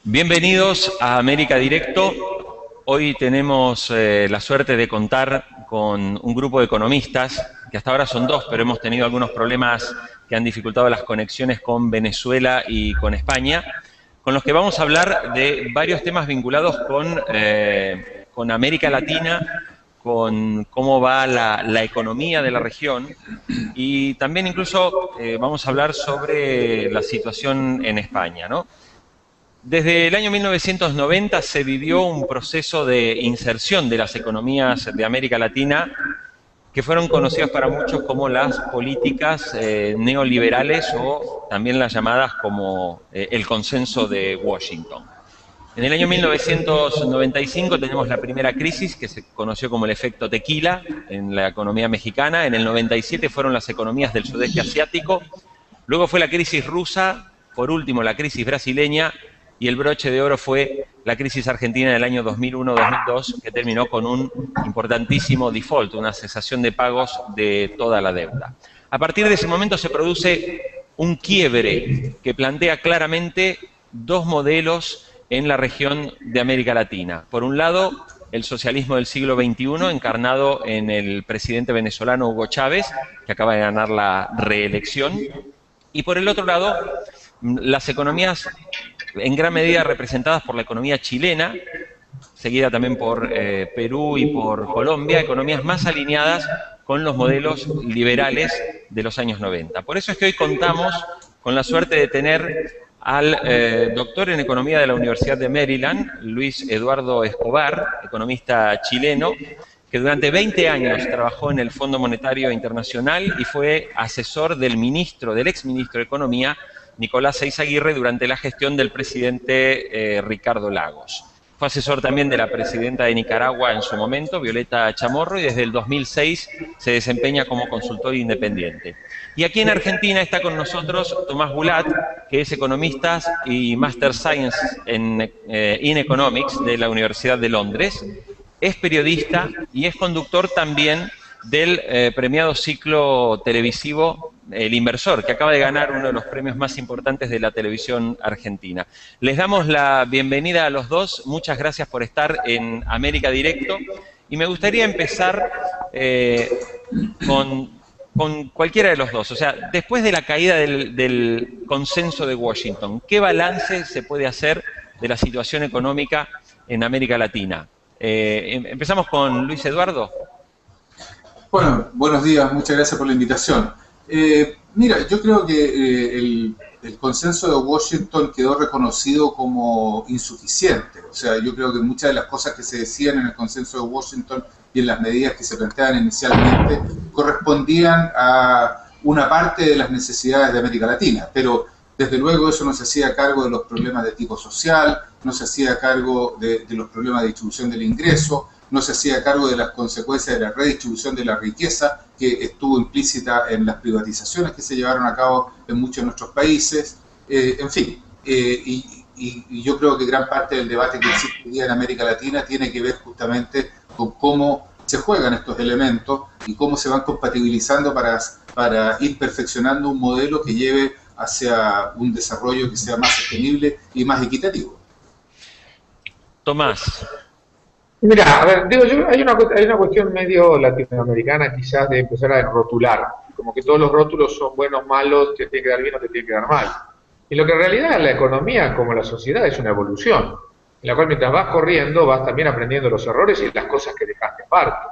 Bienvenidos a América Directo. Hoy tenemos la suerte de contar con un grupo de economistas, que hasta ahora son dos, pero hemos tenido algunos problemas que han dificultado las conexiones con Venezuela y con España, con los que vamos a hablar de varios temas vinculados con América Latina, con cómo va la economía de la región y también incluso vamos a hablar sobre la situación en España, ¿no? Desde el año 1990 se vivió un proceso de inserción de las economías de América Latina que fueron conocidas para muchos como las políticas neoliberales o también las llamadas como el consenso de Washington. En el año 1995 tenemos la primera crisis que se conoció como el efecto tequila en la economía mexicana. En el 97 fueron las economías del sudeste asiático. Luego fue la crisis rusa, por último la crisis brasileña, y el broche de oro fue la crisis argentina del año 2001-2002, que terminó con un importantísimo default, una cesación de pagos de toda la deuda. A partir de ese momento se produce un quiebre que plantea claramente dos modelos en la región de América Latina. Por un lado, el socialismo del siglo XXI, encarnado en el presidente venezolano Hugo Chávez, que acaba de ganar la reelección, y por el otro lado, las economías en gran medida representadas por la economía chilena, seguida también por Perú y por Colombia, economías más alineadas con los modelos liberales de los años 90. Por eso es que hoy contamos con la suerte de tener al doctor en economía de la Universidad de Maryland, Luis Eduardo Escobar, economista chileno, que durante 20 años trabajó en el Fondo Monetario Internacional y fue asesor del exministro de Economía, Nicolás Eyzaguirre, durante la gestión del presidente Ricardo Lagos. Fue asesor también de la presidenta de Nicaragua en su momento, Violeta Chamorro, y desde el 2006 se desempeña como consultor independiente. Y aquí en Argentina está con nosotros Tomás Bulat, que es economista y Master Science in Economics de la Universidad de Londres. Es periodista y es conductor también del premiado ciclo televisivo El Inversor, que acaba de ganar uno de los premios más importantes de la televisión argentina. Les damos la bienvenida a los dos. Muchas gracias por estar en América Directo. Y me gustaría empezar con cualquiera de los dos. O sea, después de la caída del consenso de Washington, ¿qué balance se puede hacer de la situación económica en América Latina? Empezamos con Luis Eduardo. Bueno, buenos días, muchas gracias por la invitación. Mira, yo creo que el consenso de Washington quedó reconocido como insuficiente. O sea, yo creo que muchas de las cosas que se decían en el consenso de Washington y en las medidas que se planteaban inicialmente correspondían a una parte de las necesidades de América Latina, pero desde luego eso no se hacía cargo de los problemas de tipo social, no se hacía cargo de los problemas de distribución del ingreso, no se hacía cargo de las consecuencias de la redistribución de la riqueza que estuvo implícita en las privatizaciones que se llevaron a cabo en muchos de nuestros países, en fin. Y yo creo que gran parte del debate que existe hoy día en América Latina tiene que ver justamente con cómo se juegan estos elementos y cómo se van compatibilizando para ir perfeccionando un modelo que lleve hacia un desarrollo que sea más sostenible y más equitativo. Tomás. Mira, a ver, digo yo, hay una cuestión medio latinoamericana quizás de empezar a rotular, como que todos los rótulos son buenos, malos, te tiene que dar bien o te tiene que dar mal. Y lo que en realidad la economía como la sociedad es una evolución, en la cual mientras vas corriendo vas también aprendiendo los errores y las cosas que dejaste aparte.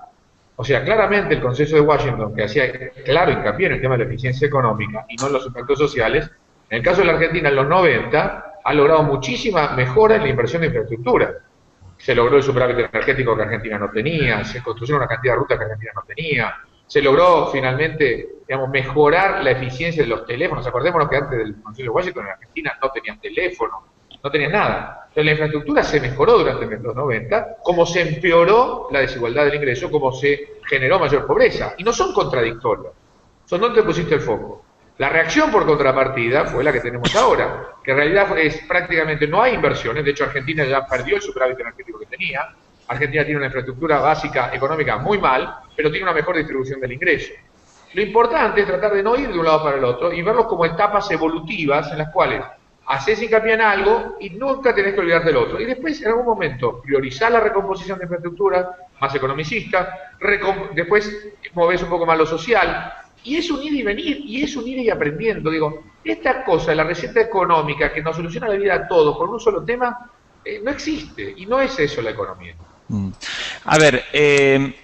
O sea, claramente el consenso de Washington, que hacía claro hincapié en el tema de la eficiencia económica y no en los impactos sociales, en el caso de la Argentina en los 90 ha logrado muchísima mejora en la inversión de infraestructura. Se logró el superávit energético que Argentina no tenía, se construyeron una cantidad de rutas que Argentina no tenía, se logró finalmente, digamos, mejorar la eficiencia de los teléfonos. Acordémonos que antes del Consenso de Washington en Argentina no tenían teléfono, no tenían nada. Entonces la infraestructura se mejoró durante los 90, como se empeoró la desigualdad del ingreso, como se generó mayor pobreza. Y no son contradictorios, son donde pusiste el foco. La reacción por contrapartida fue la que tenemos ahora, que en realidad es prácticamente no hay inversiones. De hecho Argentina ya perdió el superávit energético que tenía. Argentina tiene una infraestructura básica económica muy mal, pero tiene una mejor distribución del ingreso. Lo importante es tratar de no ir de un lado para el otro y verlos como etapas evolutivas en las cuales haces hincapié en algo y nunca tenés que olvidarte del otro. Y después, en algún momento, priorizar la recomposición de infraestructura, más economicista, después movés un poco más lo social, y es un ir y venir, y es un ir y aprendiendo. Digo, esta cosa, la receta económica que nos soluciona la vida a todos por un solo tema, no existe, y no es eso la economía. A ver,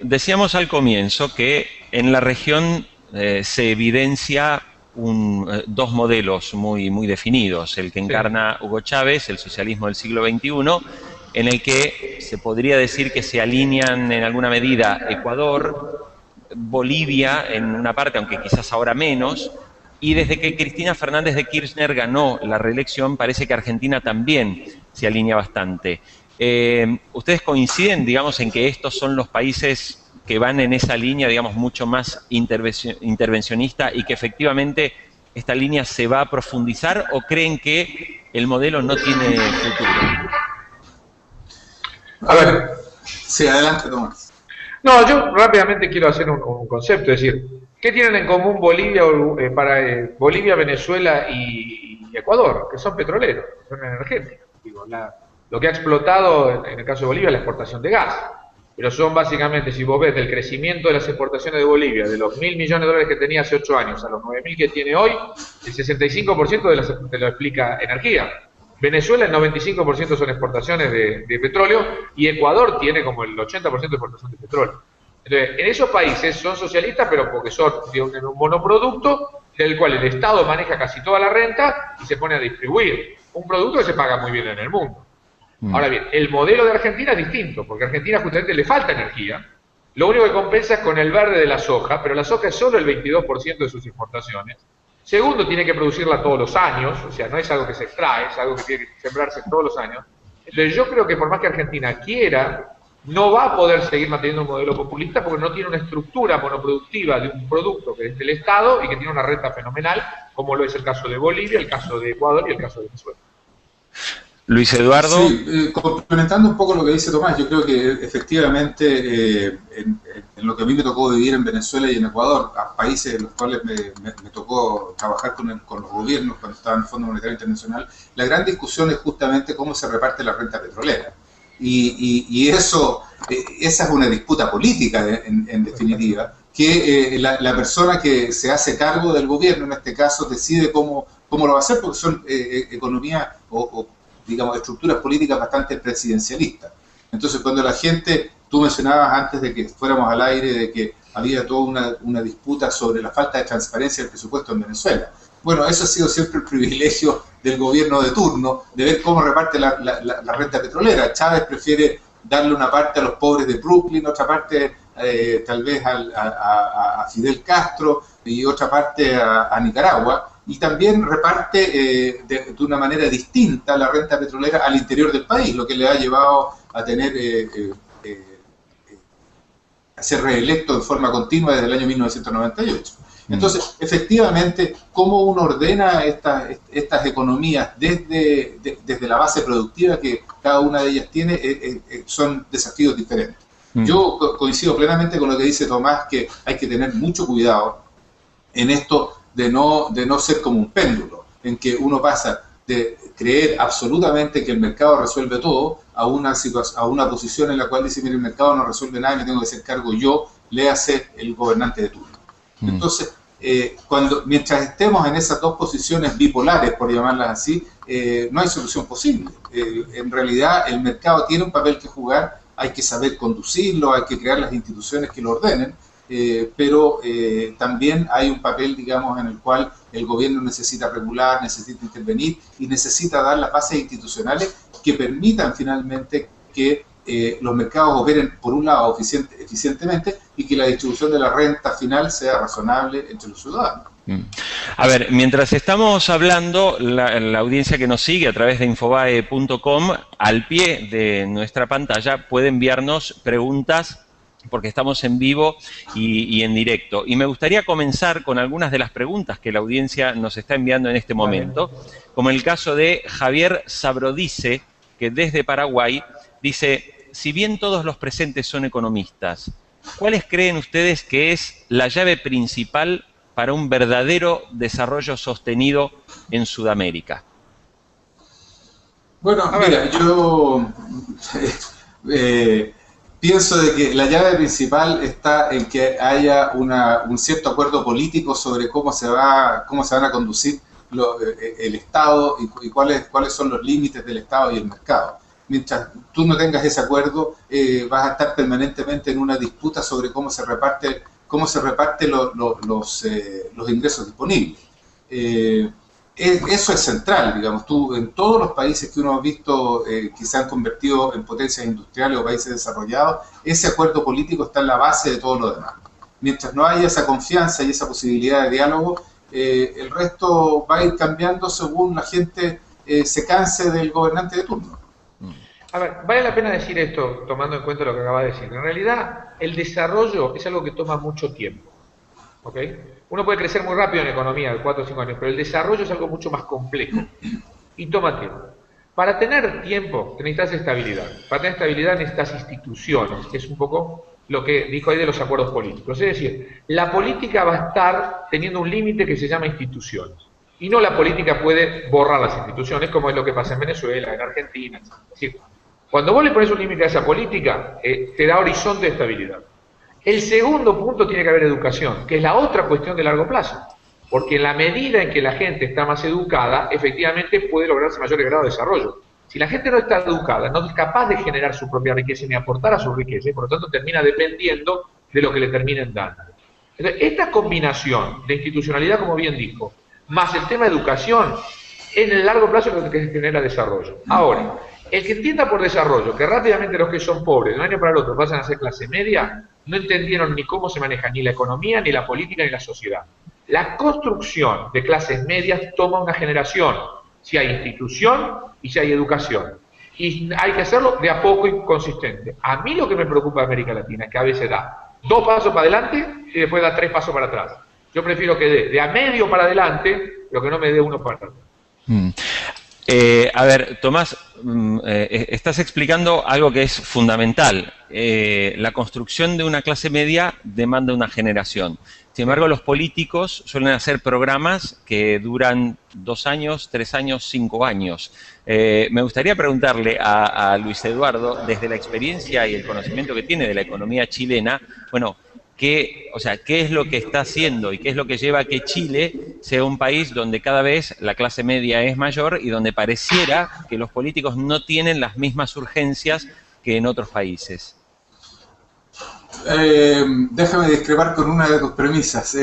decíamos al comienzo que en la región se evidencia dos modelos muy definidos, el que encarna Hugo Chávez, el socialismo del siglo XXI, en el que se podría decir que se alinean en alguna medida Ecuador, Bolivia en una parte, aunque quizás ahora menos, y desde que Cristina Fernández de Kirchner ganó la reelección, parece que Argentina también se alinea bastante. ¿Ustedes coinciden, digamos, en que estos son los países que van en esa línea, digamos, mucho más intervencionista y que efectivamente esta línea se va a profundizar, o creen que el modelo no tiene futuro? A ver, sí, adelante, Tomás. No, yo rápidamente quiero hacer un concepto, es decir, ¿qué tienen en común Bolivia, Bolivia, Venezuela y Ecuador? Que son petroleros, son energéticos. Digo, lo que ha explotado en el caso de Bolivia es la exportación de gas. Pero son básicamente, si vos ves del crecimiento de las exportaciones de Bolivia, de los $1.000 millones que tenía hace 8 años a los 9.000 que tiene hoy, el 65% te lo explica energía. Venezuela el 95% son exportaciones de petróleo y Ecuador tiene como el 80% de exportación de petróleo. Entonces, en esos países son socialistas, pero porque son de un monoproducto del cual el Estado maneja casi toda la renta y se pone a distribuir. Un producto que se paga muy bien en el mundo. Ahora bien, el modelo de Argentina es distinto, porque a Argentina justamente le falta energía. Lo único que compensa es con el verde de la soja, pero la soja es solo el 22% de sus exportaciones. Segundo, tiene que producirla todos los años, o sea, no es algo que se extrae, es algo que tiene que sembrarse todos los años. Entonces yo creo que por más que Argentina quiera, no va a poder seguir manteniendo un modelo populista porque no tiene una estructura monoproductiva de un producto que es del Estado y que tiene una renta fenomenal, como lo es el caso de Bolivia, el caso de Ecuador y el caso de Venezuela. Luis Eduardo. Sí, complementando un poco lo que dice Tomás, yo creo que efectivamente en lo que a mí me tocó vivir en Venezuela y en Ecuador, a países en los cuales me tocó trabajar con los gobiernos cuando estaba en el Fondo Monetario Internacional, la gran discusión es justamente cómo se reparte la renta petrolera. Y eso, esa es una disputa política en definitiva, que la persona que se hace cargo del gobierno, en este caso, decide cómo lo va a hacer, porque son economías digamos, estructuras políticas bastante presidencialistas. Entonces, cuando la gente, tú mencionabas antes de que fuéramos al aire, de que había toda una disputa sobre la falta de transparencia del presupuesto en Venezuela. Bueno, eso ha sido siempre el privilegio del gobierno de turno, de ver cómo reparte la renta petrolera. Chávez prefiere darle una parte a los pobres de Brooklyn, otra parte tal vez a Fidel Castro y otra parte a Nicaragua. Y también reparte de una manera distinta la renta petrolera al interior del país, lo que le ha llevado a tener a ser reelecto de forma continua desde el año 1998. Entonces, efectivamente, cómo uno ordena estas economías desde la base productiva que cada una de ellas tiene, son desafíos diferentes. Yo coincido plenamente con lo que dice Tomás, que hay que tener mucho cuidado en esto de no ser como un péndulo, en que uno pasa de creer absolutamente que el mercado resuelve todo a una posición en la cual dice, mire, el mercado no resuelve nada y me tengo que hacer cargo yo, léase el gobernante de turno. Entonces, mientras estemos en esas dos posiciones bipolares, por llamarlas así, no hay solución posible. En realidad, el mercado tiene un papel que jugar, hay que saber conducirlo, hay que crear las instituciones que lo ordenen, pero también hay un papel, digamos, en el cual el gobierno necesita regular, necesita intervenir y necesita dar las bases institucionales que permitan finalmente que los mercados operen, por un lado, eficientemente y que la distribución de la renta final sea razonable entre los ciudadanos. A ver, mientras estamos hablando, la audiencia que nos sigue a través de infobae.com, al pie de nuestra pantalla puede enviarnos preguntas porque estamos en vivo y en directo. Y me gustaría comenzar con algunas de las preguntas que la audiencia nos está enviando en este momento, como el caso de Javier Sabrodice, que desde Paraguay dice, si bien todos los presentes son economistas, ¿cuáles creen ustedes que es la llave principal para un verdadero desarrollo sostenido en Sudamérica? Bueno, mira, yo pienso de que la llave principal está en que haya un cierto acuerdo político sobre cómo se van a conducir el Estado y cuáles son los límites del Estado y el mercado. Mientras tú no tengas ese acuerdo, vas a estar permanentemente en una disputa sobre cómo se reparte los ingresos disponibles. Eso es central, digamos. En todos los países que uno ha visto que se han convertido en potencias industriales o países desarrollados, ese acuerdo político está en la base de todo lo demás. Mientras no haya esa confianza y esa posibilidad de diálogo, el resto va a ir cambiando según la gente se canse del gobernante de turno. A ver, vale la pena decir esto, tomando en cuenta lo que acaba de decir. En realidad, el desarrollo es algo que toma mucho tiempo. ¿Ok? Uno puede crecer muy rápido en economía, de 4 o 5 años, pero el desarrollo es algo mucho más complejo y toma tiempo. Para tener tiempo necesitas estabilidad. Para tener estabilidad necesitas instituciones, que es un poco lo que dijo ahí de los acuerdos políticos. Es decir, la política va a estar teniendo un límite que se llama instituciones. Y no la política puede borrar las instituciones, como es lo que pasa en Venezuela, en Argentina. Es decir, cuando vos le pones un límite a esa política, te da horizonte de estabilidad. El segundo punto tiene que haber educación, que es la otra cuestión de largo plazo. Porque en la medida en que la gente está más educada, efectivamente puede lograrse mayor grado de desarrollo. Si la gente no está educada, no es capaz de generar su propia riqueza ni aportar a su riqueza, y por lo tanto termina dependiendo de lo que le terminen dando. Entonces, esta combinación de institucionalidad, como bien dijo, más el tema de educación, en el largo plazo es lo que genera desarrollo. Ahora, el que entienda por desarrollo que rápidamente los que son pobres de un año para el otro pasan a ser clase media, no entendieron ni cómo se maneja ni la economía, ni la política, ni la sociedad. La construcción de clases medias toma una generación, si hay institución y si hay educación. Y hay que hacerlo de a poco y consistente. A mí lo que me preocupa de América Latina es que a veces da 2 pasos para adelante y después da 3 pasos para atrás. Yo prefiero que dé de a medio para adelante, lo que no me dé 1 para atrás. A ver, Tomás, estás explicando algo que es fundamental. La construcción de una clase media demanda una generación. Sin embargo, los políticos suelen hacer programas que duran 2 años, 3 años, 5 años. Me gustaría preguntarle a Luis Eduardo, desde la experiencia y el conocimiento que tiene de la economía chilena, bueno, ¿qué es lo que está haciendo y qué es lo que lleva a que Chile sea un país donde cada vez la clase media es mayor y donde pareciera que los políticos no tienen las mismas urgencias que en otros países? Déjame discrepar con una de tus premisas.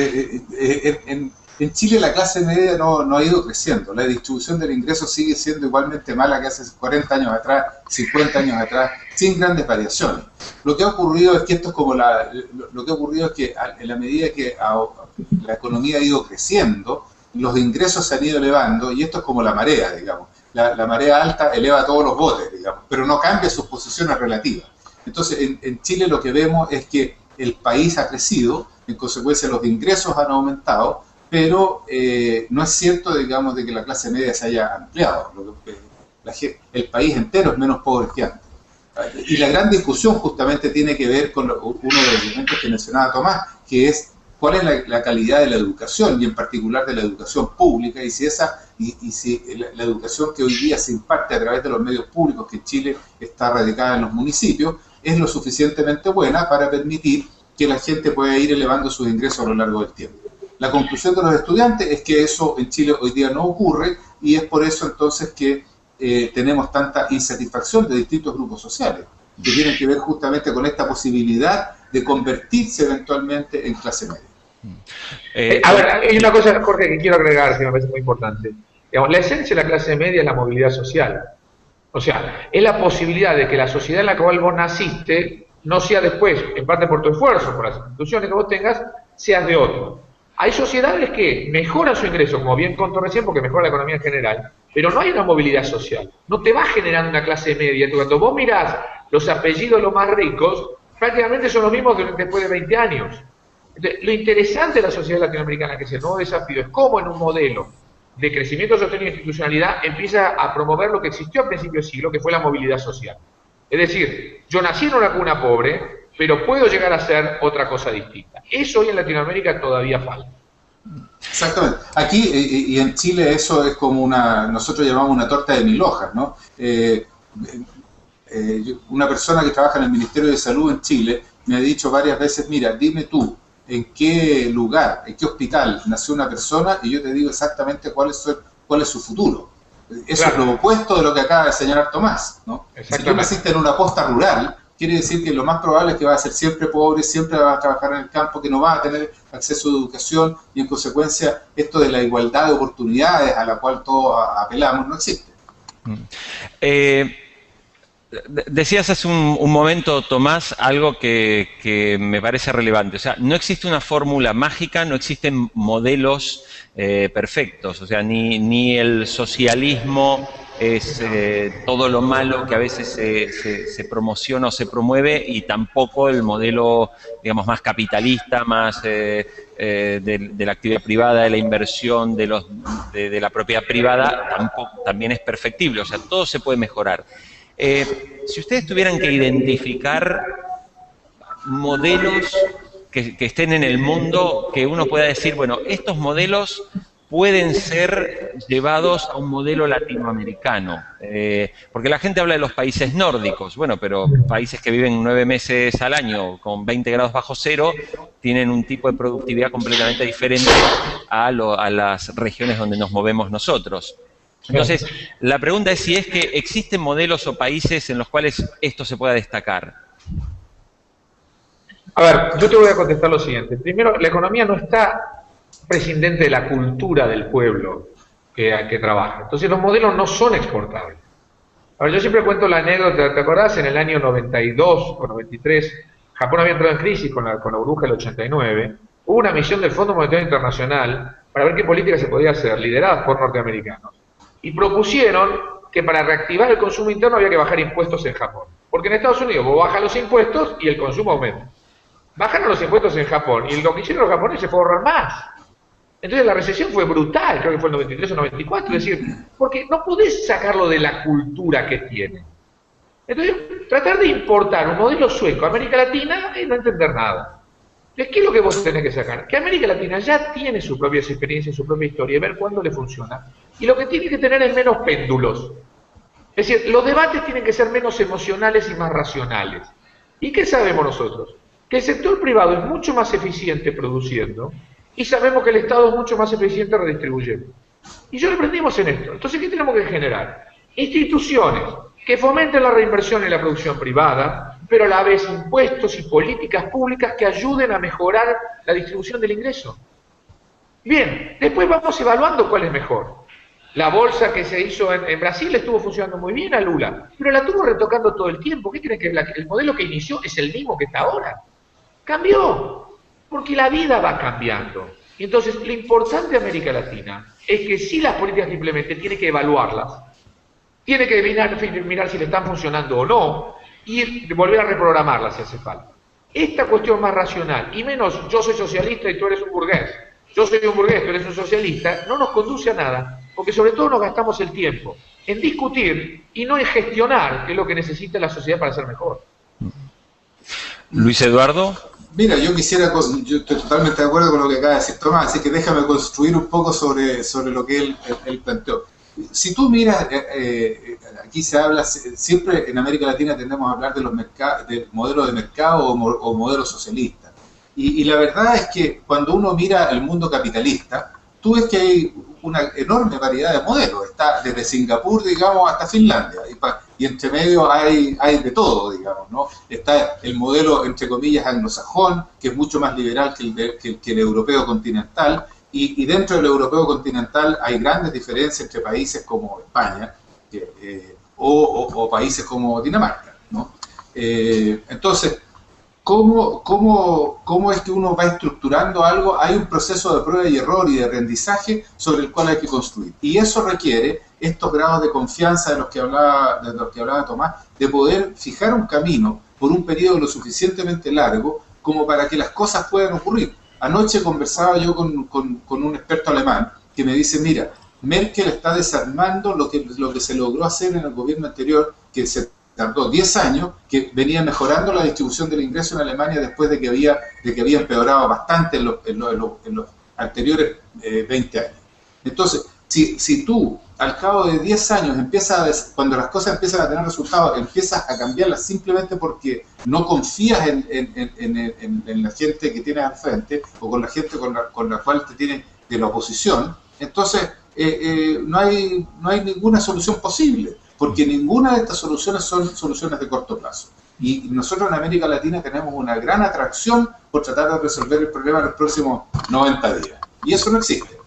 En Chile la clase media no ha ido creciendo. La distribución del ingreso sigue siendo igualmente mala que hace 40 años atrás, 50 años atrás, sin grandes variaciones. Lo que ha ocurrido es que esto es como lo que ha ocurrido es que en la medida que la economía ha ido creciendo, los ingresos se han ido elevando y esto es como la marea, digamos. La marea alta eleva todos los botes, digamos, pero no cambia sus posiciones relativas. Entonces, en Chile lo que vemos es que el país ha crecido, en consecuencia los ingresos han aumentado, pero no es cierto, digamos, de que la clase media se haya ampliado. El país entero es menos pobre que antes. Y la gran discusión justamente tiene que ver con uno de los elementos que mencionaba Tomás, que es cuál es la calidad de la educación, y en particular de la educación pública, y si la educación que hoy día se imparte a través de los medios públicos, que en Chile está radicada en los municipios, es lo suficientemente buena para permitir que la gente pueda ir elevando sus ingresos a lo largo del tiempo. La conclusión de los estudiantes es que eso en Chile hoy día no ocurre, y es por eso entonces que tenemos tanta insatisfacción de distintos grupos sociales, que tienen que ver justamente con esta posibilidad de convertirse eventualmente en clase media. A ver, hay una cosa, Jorge, que quiero agregar, que me parece muy importante. Digamos, la esencia de la clase media es la movilidad social. O sea, es la posibilidad de que la sociedad en la cual vos naciste no sea después, en parte por tu esfuerzo, por las instituciones que vos tengas, seas de otro. Hay sociedades que mejoran su ingreso, como bien contó recién, porque mejora la economía en general, pero no hay una movilidad social. No te va generando una clase media. Cuando vos mirás los apellidos de los más ricos, prácticamente son los mismos después de 20 años. Entonces, lo interesante de la sociedad latinoamericana, que es el nuevo desafío, es cómo en un modelo de crecimiento sostenido e institucionalidad empieza a promover lo que existió a principios del siglo, que fue la movilidad social. Es decir, yo nací en una cuna pobre, pero puedo llegar a ser otra cosa distinta. Eso hoy en Latinoamérica todavía falta. Exactamente. Aquí y en Chile eso es como nosotros llamamos una torta de 1000 hojas, ¿no? Una persona que trabaja en el Ministerio de Salud en Chile me ha dicho varias veces, mira, dime tú, en qué lugar, en qué hospital nació una persona y yo te digo exactamente cuál es su futuro. Eso claro. Es lo opuesto de lo que acaba de señalar Tomás, ¿no? Si tú naciste en una posta rural, quiere decir que lo más probable es que vas a ser siempre pobre, siempre vas a trabajar en el campo, que no vas a tener acceso a educación y en consecuencia esto de la igualdad de oportunidades a la cual todos apelamos no existe. Decías hace un momento, Tomás, algo que me parece relevante. O sea, no existe una fórmula mágica, no existen modelos perfectos. O sea, ni el socialismo es todo lo malo que a veces se promociona o se promueve, y tampoco el modelo, digamos, más capitalista, más de la actividad privada, de la inversión, de la propiedad privada, también es perfectible. O sea, todo se puede mejorar. Si ustedes tuvieran que identificar modelos que estén en el mundo, que uno pueda decir, bueno, estos modelos pueden ser llevados a un modelo latinoamericano, porque la gente habla de los países nórdicos, bueno, pero países que viven 9 meses al año con 20 grados bajo cero tienen un tipo de productividad completamente diferente a las regiones donde nos movemos nosotros. Entonces, la pregunta es si es que existen modelos o países en los cuales esto se pueda destacar. A ver, yo te voy a contestar lo siguiente. Primero, la economía no está prescindente de la cultura del pueblo que trabaja. Entonces, los modelos no son exportables. A ver, yo siempre cuento la anécdota, ¿te acordás? En el año 92 o 93, Japón había entrado en crisis con la burbuja del 89. Hubo una misión del Fondo Monetario Internacional para ver qué política se podía hacer, lideradas por norteamericanos. Y propusieron que para reactivar el consumo interno había que bajar impuestos en Japón. Porque en Estados Unidos vos bajas los impuestos y el consumo aumenta. Bajaron los impuestos en Japón y lo que hicieron los japoneses fue ahorrar más. Entonces la recesión fue brutal, creo que fue el 93 o 94, es decir, porque no podés sacarlo de la cultura que tiene. Entonces, tratar de importar un modelo sueco a América Latina es no entender nada. ¿Qué es lo que vos tenés que sacar? Que América Latina ya tiene sus propias experiencias, su propia historia, y ver cuándo le funciona. Y lo que tiene que tener es menos péndulos. Es decir, los debates tienen que ser menos emocionales y más racionales. ¿Y qué sabemos nosotros? Que el sector privado es mucho más eficiente produciendo, y sabemos que el Estado es mucho más eficiente redistribuyendo. Y yo lo aprendimos en esto. Entonces, ¿qué tenemos que generar? Instituciones que fomenten la reinversión en la producción privada, pero a la vez impuestos y políticas públicas que ayuden a mejorar la distribución del ingreso. Bien, después vamos evaluando cuál es mejor. La bolsa que se hizo en Brasil estuvo funcionando muy bien a Lula, pero la estuvo retocando todo el tiempo. ¿Qué creen que el modelo que inició es el mismo que está ahora? Cambió, porque la vida va cambiando. Y entonces, lo importante de América Latina es que si las políticas que implemente tiene que evaluarlas, tiene que mirar si le están funcionando o no, y volver a reprogramarlas si hace falta. Esta cuestión más racional, y menos yo soy socialista y tú eres un burgués, yo soy un burgués, tú eres un socialista, no nos conduce a nada, porque sobre todo nos gastamos el tiempo en discutir y no en gestionar, que es lo que necesita la sociedad para ser mejor. Luis Eduardo. Mira, yo estoy totalmente de acuerdo con lo que acaba de decir Tomás, así que déjame construir un poco sobre lo que él planteó. Si tú miras, aquí se habla, siempre en América Latina tendemos a hablar de los de modelos de mercado o modelos socialistas. Y la verdad es que cuando uno mira el mundo capitalista, tú ves que hay una enorme variedad de modelos. Está desde Singapur, digamos, hasta Finlandia. Y entre medio hay de todo, digamos, ¿no? Está el modelo, entre comillas, anglosajón, que es mucho más liberal que el europeo continental. Y dentro del europeo continental hay grandes diferencias entre países como España o países como Dinamarca, ¿no? Entonces, ¿cómo es que uno va estructurando algo? Hay un proceso de prueba y error y de aprendizaje sobre el cual hay que construir. Y eso requiere estos grados de confianza de los que hablaba Tomás, de poder fijar un camino por un periodo lo suficientemente largo como para que las cosas puedan ocurrir. Anoche conversaba yo con un experto alemán que me dice, mira, Merkel está desarmando lo que se logró hacer en el gobierno anterior, que se tardó 10 años, que venía mejorando la distribución del ingreso en Alemania después de que había empeorado bastante en anteriores 20 años. Entonces, si tú al cabo de 10 años cuando las cosas empiezan a tener resultados, empiezas a cambiarlas simplemente porque no confías en la gente que tienes al frente o con la gente con la cual te tienes de la oposición, entonces no hay ninguna solución posible, porque ninguna de estas soluciones son soluciones de corto plazo. Y nosotros en América Latina tenemos una gran atracción por tratar de resolver el problema en los próximos 90 días. Y eso no existe.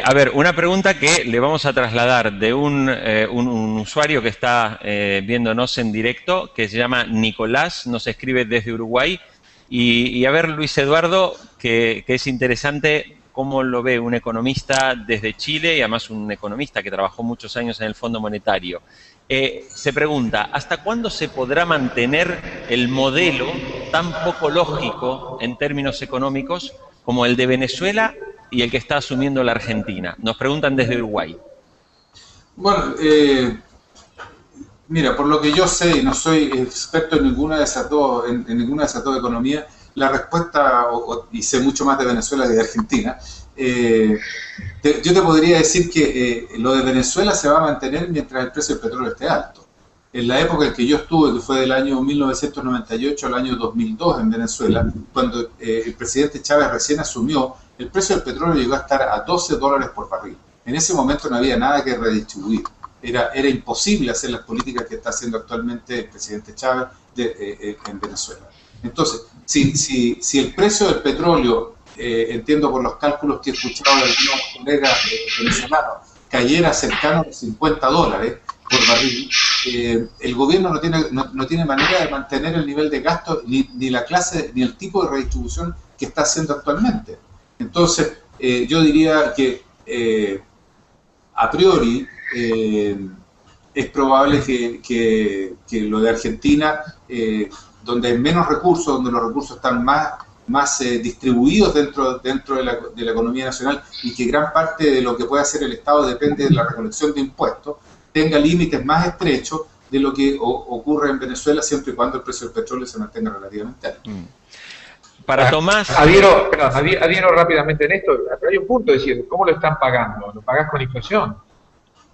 A ver, una pregunta que le vamos a trasladar de un usuario que está viéndonos en directo, que se llama Nicolás, nos escribe desde Uruguay. Y a ver, Luis Eduardo, que es interesante cómo lo ve un economista desde Chile y además un economista que trabajó muchos años en el Fondo Monetario. Se pregunta, ¿hasta cuándo se podrá mantener el modelo tan poco lógico en términos económicos como el de Venezuela y el que está asumiendo la Argentina? Nos preguntan desde Uruguay. Bueno, mira, por lo que yo sé, y no soy experto en ninguna de esas dos, en ninguna de esas dos economías, la respuesta, y sé mucho más de Venezuela que de Argentina, yo te podría decir que lo de Venezuela se va a mantener mientras el precio del petróleo esté alto. En la época en que yo estuve, que fue del año 1998 al año 2002 en Venezuela, cuando el presidente Chávez recién asumió, el precio del petróleo llegó a estar a $12 por barril. En ese momento no había nada que redistribuir. Era imposible hacer las políticas que está haciendo actualmente el presidente Chávez en Venezuela. Entonces, si el precio del petróleo, entiendo por los cálculos que he escuchado de algunos colegas venezolanos, cayera cercano a $50 por barril, el gobierno no tiene manera de mantener el nivel de gasto ni el tipo de redistribución que está haciendo actualmente. Entonces, yo diría que a priori es probable que lo de Argentina, donde hay menos recursos, donde los recursos están más distribuidos dentro de la economía nacional y que gran parte de lo que puede hacer el Estado depende de la recolección de impuestos, tenga límites más estrechos de lo que ocurre en Venezuela siempre y cuando el precio del petróleo se mantenga relativamente alto. Para Tomás... Adhiero rápidamente en esto, pero hay un punto, es decir, ¿cómo lo están pagando? Lo pagás con inflación.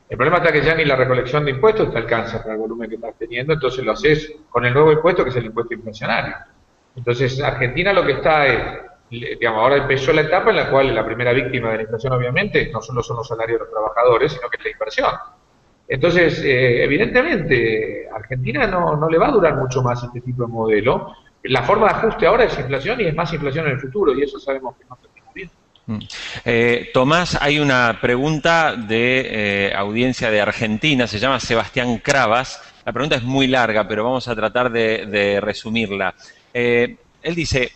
El problema está que ya ni la recolección de impuestos te alcanza para el volumen que estás teniendo, entonces lo haces con el nuevo impuesto, que es el impuesto inflacionario. Entonces, Argentina lo que está es, digamos, ahora empezó la etapa en la cual la primera víctima de la inflación, obviamente, no solo son los salarios de los trabajadores, sino que es la inversión. Entonces, evidentemente, a Argentina no le va a durar mucho más este tipo de modelo. La forma de ajuste ahora es inflación y es más inflación en el futuro, y eso sabemos que no termina bien. Tomás, hay una pregunta de audiencia de Argentina, se llama Sebastián Cravas. La pregunta es muy larga, pero vamos a tratar de resumirla. Él dice,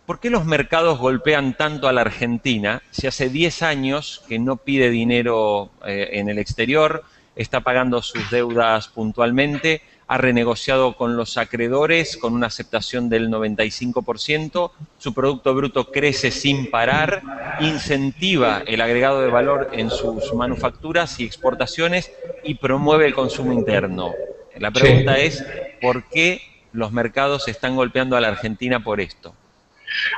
¿por qué los mercados golpean tanto a la Argentina si hace 10 años que no pide dinero en el exterior, está pagando sus deudas puntualmente, ha renegociado con los acreedores con una aceptación del 95%, su Producto Bruto crece sin parar, incentiva el agregado de valor en sus manufacturas y exportaciones y promueve el consumo interno? La pregunta es, ¿por qué los mercados están golpeando a la Argentina por esto?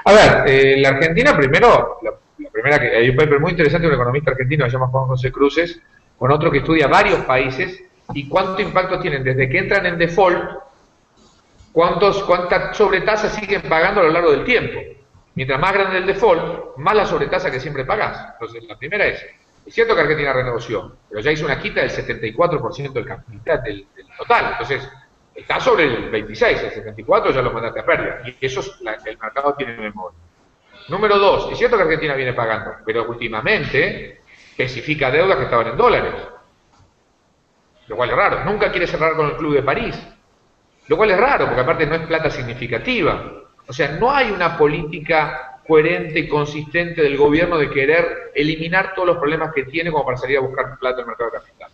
A ver, la Argentina primero, la primera que hay un paper muy interesante de un economista argentino que se llama Juan José Cruces, con otro que estudia varios países y cuánto impacto tienen desde que entran en default, cuánta sobretasa siguen pagando a lo largo del tiempo. Mientras más grande el default, más la sobretasa que siempre pagás. Entonces, la primera es cierto que Argentina renegoció, pero ya hizo una quita del 74% del capital del total. Entonces, está sobre el 26, el 74 ya lo mandaste a pérdida. Y eso es el mercado tiene memoria. Número 2, es cierto que Argentina viene pagando, pero últimamente especifica deudas que estaban en dólares. Lo cual es raro. Nunca quiere cerrar con el Club de París. Lo cual es raro, porque aparte no es plata significativa. O sea, no hay una política coherente y consistente del gobierno de querer eliminar todos los problemas que tiene como para salir a buscar plata en el mercado de capital.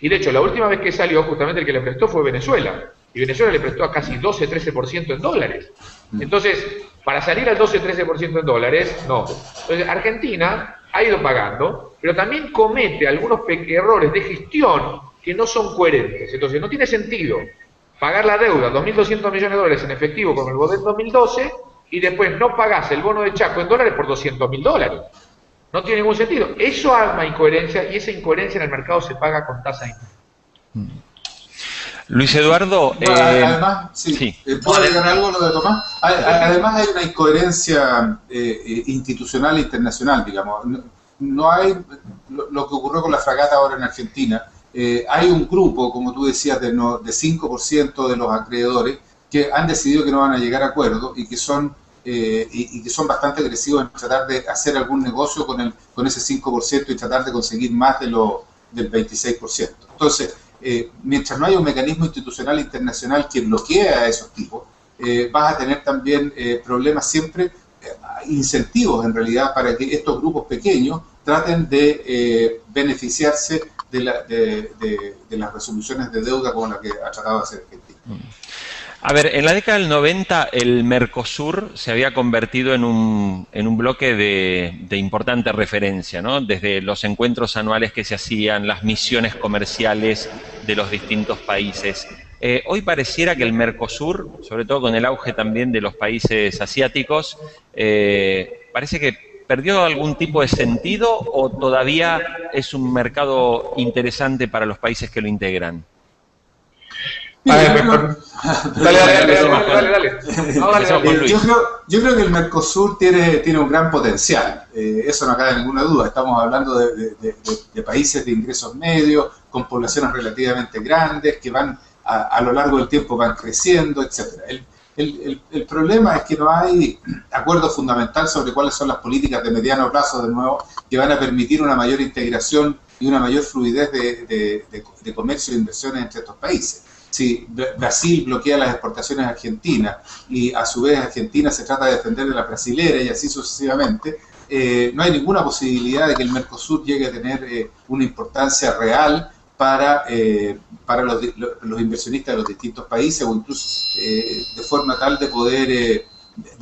Y de hecho, la última vez que salió, justamente el que le prestó fue Venezuela. Y Venezuela le prestó a casi 12-13% en dólares. Entonces, para salir al 12-13% en dólares, no. Entonces, Argentina ha ido pagando, pero también comete algunos errores de gestión que no son coherentes. Entonces, no tiene sentido pagar la deuda, 2.200 millones de dólares en efectivo con el BODEP 2012, y después no pagás el bono de Chaco en dólares por $200.000. No tiene ningún sentido. Eso arma incoherencia y esa incoherencia en el mercado se paga con tasa de interés. Luis Eduardo... además, sí. ¿puedo agregar algo lo de Tomás? Además hay una incoherencia institucional e internacional, digamos. No hay lo que ocurrió con la fragata ahora en Argentina. Hay un grupo, como tú decías, de 5% de los acreedores que han decidido que no van a llegar a acuerdo y que son bastante agresivos en tratar de hacer algún negocio con ese 5% y tratar de conseguir más del 26%. Entonces, mientras no haya un mecanismo institucional internacional que bloquee a esos tipos, vas a tener también problemas siempre, incentivos en realidad para que estos grupos pequeños traten de beneficiarse de las resoluciones de deuda como la que ha tratado de hacer Argentina. A ver, en la década del 90 el Mercosur se había convertido en un bloque de importante referencia, ¿no? Desde los encuentros anuales que se hacían, las misiones comerciales de los distintos países. Hoy pareciera que el Mercosur, sobre todo con el auge también de los países asiáticos, parece que perdió algún tipo de sentido o todavía es un mercado interesante para los países que lo integran. Dale. Yo creo que el Mercosur tiene un gran potencial, eso no cabe ninguna duda. Estamos hablando de países de ingresos medios, con poblaciones relativamente grandes, que van a lo largo del tiempo van creciendo, etcétera. El problema es que no hay acuerdo fundamental sobre cuáles son las políticas de mediano plazo, de nuevo, que van a permitir una mayor integración y una mayor fluidez de comercio e inversiones entre estos países. Si Brasil bloquea las exportaciones a Argentina y a su vez Argentina se trata de defender de la brasilera y así sucesivamente, no hay ninguna posibilidad de que el Mercosur llegue a tener una importancia real para los inversionistas de los distintos países o incluso de forma tal de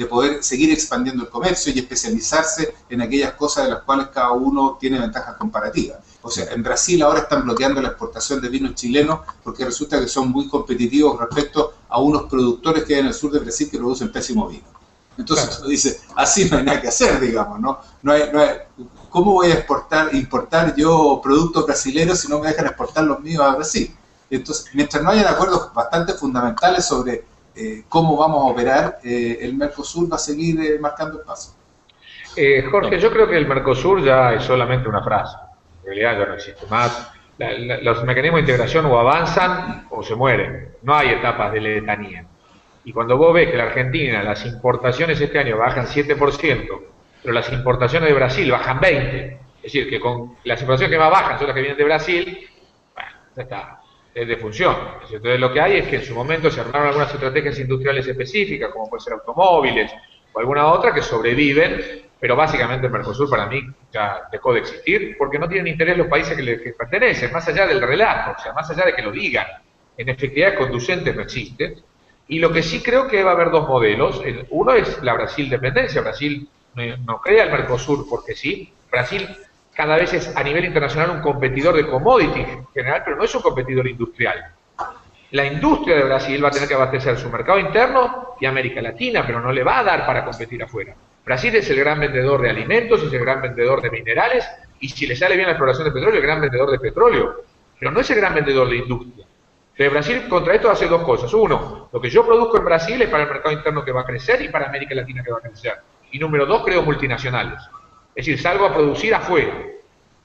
poder seguir expandiendo el comercio y especializarse en aquellas cosas de las cuales cada uno tiene ventajas comparativas. O sea, en Brasil ahora están bloqueando la exportación de vinos chilenos porque resulta que son muy competitivos respecto a unos productores que hay en el sur de Brasil que producen pésimo vino. Entonces uno dice, así no hay nada que hacer, digamos, ¿no? ¿Cómo voy a importar yo productos brasileños si no me dejan exportar los míos a Brasil? Entonces, mientras no hayan acuerdos bastante fundamentales sobre cómo vamos a operar, el Mercosur va a seguir marcando el paso. Jorge, yo creo que el Mercosur ya es solamente una frase. En realidad ya no existe más. Los mecanismos de integración o avanzan o se mueren. No hay etapas de letanía. Y cuando vos ves que la Argentina, las importaciones este año bajan 7%, pero las importaciones de Brasil bajan 20%, es decir, que con las importaciones que más bajan son las que vienen de Brasil, bueno, ya está, es de función. Entonces lo que hay es que en su momento se armaron algunas estrategias industriales específicas, como pueden ser automóviles o alguna otra, que sobreviven, pero básicamente el Mercosur para mí ya dejó de existir, porque no tienen interés los países que pertenecen, más allá del relato, o sea, más allá de que lo digan. En efectividad conducentes no existen. Y lo que sí creo que va a haber dos modelos. Uno es la Brasil dependencia. Brasil no crea el Mercosur porque sí. Brasil cada vez es a nivel internacional un competidor de commodities en general, pero no es un competidor industrial. La industria de Brasil va a tener que abastecer su mercado interno y América Latina, pero no le va a dar para competir afuera. Brasil es el gran vendedor de alimentos, es el gran vendedor de minerales y si le sale bien la exploración de petróleo, el gran vendedor de petróleo. Pero no es el gran vendedor de industria. Pero Brasil contra esto hace dos cosas. Uno, lo que yo produzco en Brasil es para el mercado interno que va a crecer y para América Latina que va a crecer. Y número dos, creo multinacionales. Es decir, salgo a producir afuera.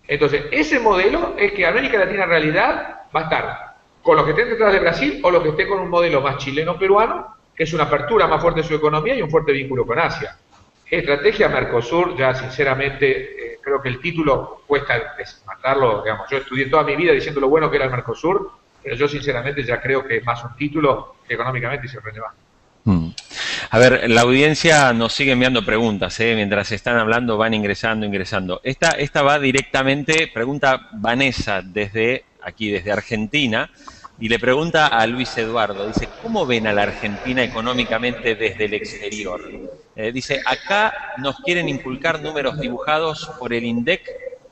Entonces, ese modelo es que América Latina en realidad va a estar con los que estén detrás de Brasil o los que estén con un modelo más chileno-peruano, que es una apertura más fuerte de su economía y un fuerte vínculo con Asia. Estrategia Mercosur, ya sinceramente, creo que el título cuesta desmatarlo. Digamos, yo estudié toda mi vida diciendo lo bueno que era el Mercosur, pero yo sinceramente ya creo que es más un título que económicamente es irrelevante. A ver, la audiencia nos sigue enviando preguntas, mientras están hablando van ingresando. Esta va directamente, pregunta Vanessa desde Argentina, y le pregunta a Luis Eduardo, dice, ¿cómo ven a la Argentina económicamente desde el exterior? Dice, acá nos quieren inculcar números dibujados por el INDEC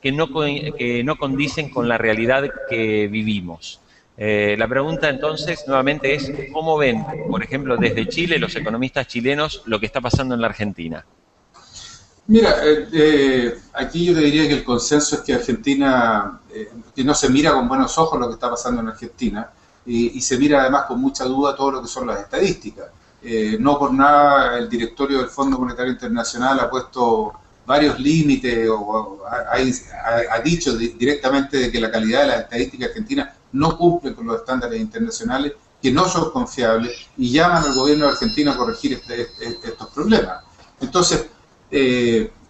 que no condicen con la realidad que vivimos. La pregunta entonces nuevamente es, ¿cómo ven, por ejemplo, desde Chile, los economistas chilenos, lo que está pasando en la Argentina? Mira, aquí yo te diría que el consenso es que Argentina, que no se mira con buenos ojos lo que está pasando en Argentina, y se mira además con mucha duda todo lo que son las estadísticas. No por nada el directorio del Fondo Monetario Internacional ha puesto varios límites o ha dicho directamente de que la calidad de las estadísticas argentinas no cumple con los estándares internacionales, que no son confiables, y llaman al gobierno de Argentina a corregir estos problemas. Entonces,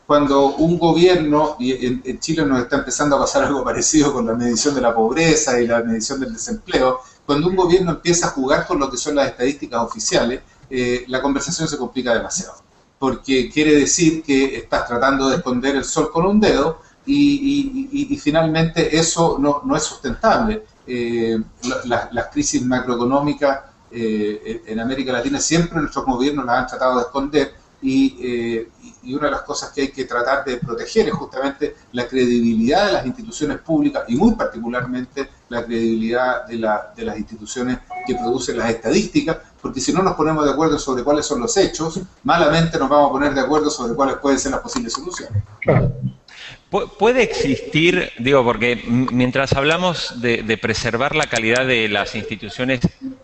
cuando un gobierno, y en Chile nos está empezando a pasar algo parecido con la medición de la pobreza y la medición del desempleo, cuando un gobierno empieza a jugar con lo que son las estadísticas oficiales, la conversación se complica demasiado, porque quiere decir que estás tratando de esconder el sol con un dedo y finalmente eso no es sustentable. Las crisis macroeconómicas en América Latina siempre nuestros gobiernos las han tratado de esconder, y una de las cosas que hay que tratar de proteger es justamente la credibilidad de las instituciones públicas y muy particularmente la credibilidad de las instituciones que producen las estadísticas, porque si no nos ponemos de acuerdo sobre cuáles son los hechos, malamente nos vamos a poner de acuerdo sobre cuáles pueden ser las posibles soluciones. Claro. ¿Puede existir, digo, porque mientras hablamos de preservar la calidad de las instituciones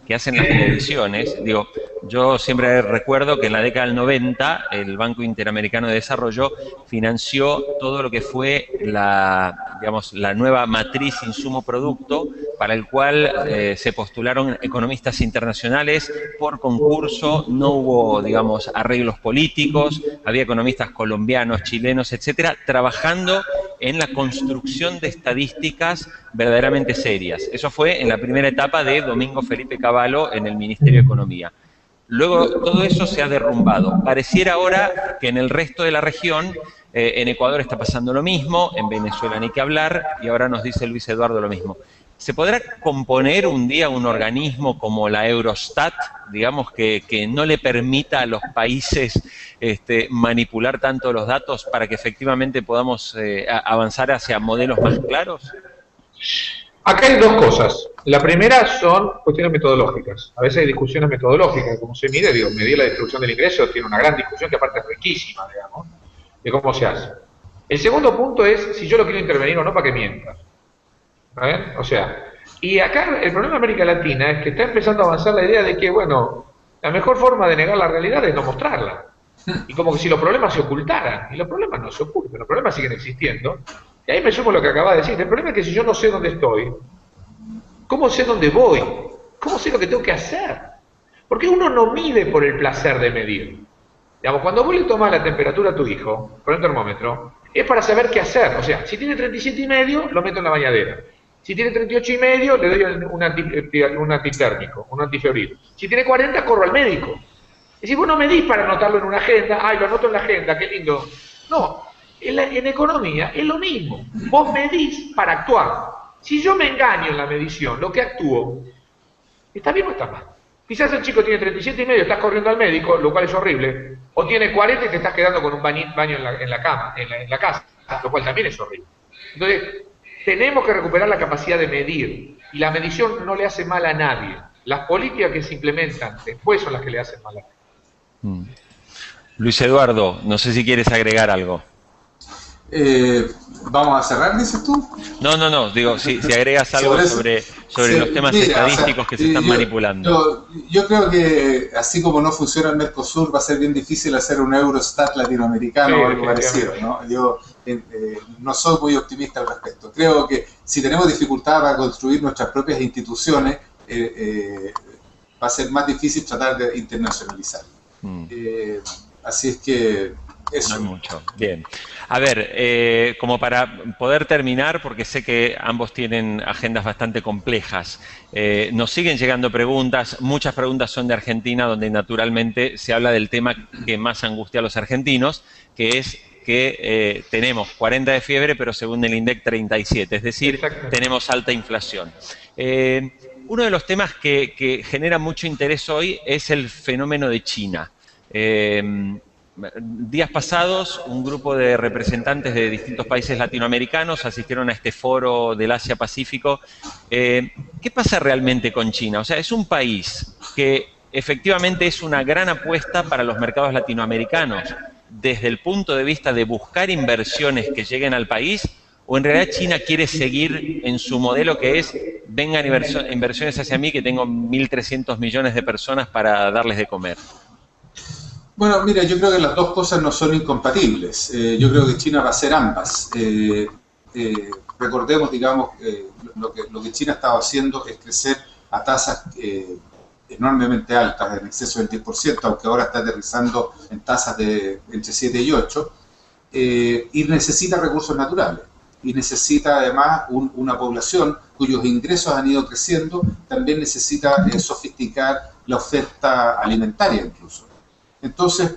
que hacen las mediciones, digo, yo siempre recuerdo que en la década del 90 el Banco Interamericano de Desarrollo financió todo lo que fue digamos, la nueva matriz insumo-producto, para el cual se postularon economistas internacionales por concurso, no hubo, digamos, arreglos políticos, había economistas colombianos, chilenos, etcétera, trabajando en la construcción de estadísticas verdaderamente serias. Eso fue en la primera etapa de Domingo Felipe Cavallo en el Ministerio de Economía. Luego todo eso se ha derrumbado. Pareciera ahora que en el resto de la región, en Ecuador está pasando lo mismo, en Venezuela ni que hablar, y ahora nos dice Luis Eduardo lo mismo. ¿Se podrá componer un día un organismo como la Eurostat, digamos, que no le permita a los países manipular tanto los datos para que efectivamente podamos avanzar hacia modelos más claros? Acá hay dos cosas. La primera son cuestiones metodológicas. A veces hay discusiones metodológicas, como se mide, digo, medir la distribución del ingreso tiene una gran discusión que aparte es riquísima, digamos, de cómo se hace. El segundo punto es si yo lo quiero intervenir o no para que mientas. ¿Ven? O sea, y acá el problema de América Latina es que está empezando a avanzar la idea de que, bueno, la mejor forma de negar la realidad es no mostrarla. Y como que si los problemas se ocultaran, y los problemas no se ocultan, los problemas siguen existiendo. Y ahí me sumo lo que acaba de decir. El problema es que si yo no sé dónde estoy, ¿cómo sé dónde voy? ¿Cómo sé lo que tengo que hacer? Porque uno no mide por el placer de medir. Digamos, cuando vos le tomás la temperatura a tu hijo, con el termómetro, es para saber qué hacer. O sea, si tiene 37,5, lo meto en la bañadera. Si tiene 38,5, le doy un antitérmico, un antifebril. Si tiene 40, corro al médico. Es decir, vos no medís para anotarlo en una agenda, ay, lo anoto en la agenda, qué lindo. No, en economía es lo mismo. Vos medís para actuar. Si yo me engaño en la medición, lo que actúo, ¿está bien o está mal? Quizás el chico tiene 37,5, estás corriendo al médico, lo cual es horrible, o tiene 40 y te estás quedando con un baño en la cama, en la casa, lo cual también es horrible. Entonces, tenemos que recuperar la capacidad de medir, y la medición no le hace mal a nadie. Las políticas que se implementan después son las que le hacen mal a nadie. Luis Eduardo, no sé si quieres agregar algo. ¿Vamos a cerrar, dices tú? No, digo, si agregas algo sobre sí, los temas estadísticos que se están manipulando. Yo creo que así como no funciona el Mercosur, va a ser bien difícil hacer un Eurostat latinoamericano o algo parecido, ¿no? Yo no soy muy optimista al respecto. Creo que si tenemos dificultad para construir nuestras propias instituciones, va a ser más difícil tratar de internacionalizar. Así es que eso. No mucho. Bien. A ver, como para poder terminar, porque sé que ambos tienen agendas bastante complejas, nos siguen llegando preguntas, muchas preguntas son de Argentina, donde naturalmente se habla del tema que más angustia a los argentinos, que es que tenemos 40 de fiebre, pero según el INDEC 37, es decir, tenemos alta inflación. Uno de los temas que genera mucho interés hoy es el fenómeno de China. días pasados, un grupo de representantes de distintos países latinoamericanos asistieron a este foro del Asia-Pacífico. ¿Qué pasa realmente con China? O sea, es un país que efectivamente es una gran apuesta para los mercados latinoamericanos desde el punto de vista de buscar inversiones que lleguen al país, o en realidad China quiere seguir en su modelo que es, vengan inversiones hacia mí que tengo 1.300 millones de personas para darles de comer. Bueno, mira, yo creo que las dos cosas no son incompatibles. Yo creo que China va a hacer ambas. Recordemos, digamos, lo que China estaba haciendo es crecer a tasas enormemente altas, en exceso del 10%, aunque ahora está aterrizando en tasas de entre 7 y 8, y necesita recursos naturales. Y necesita además una población cuyos ingresos han ido creciendo, también necesita sofisticar la oferta alimentaria incluso. Entonces,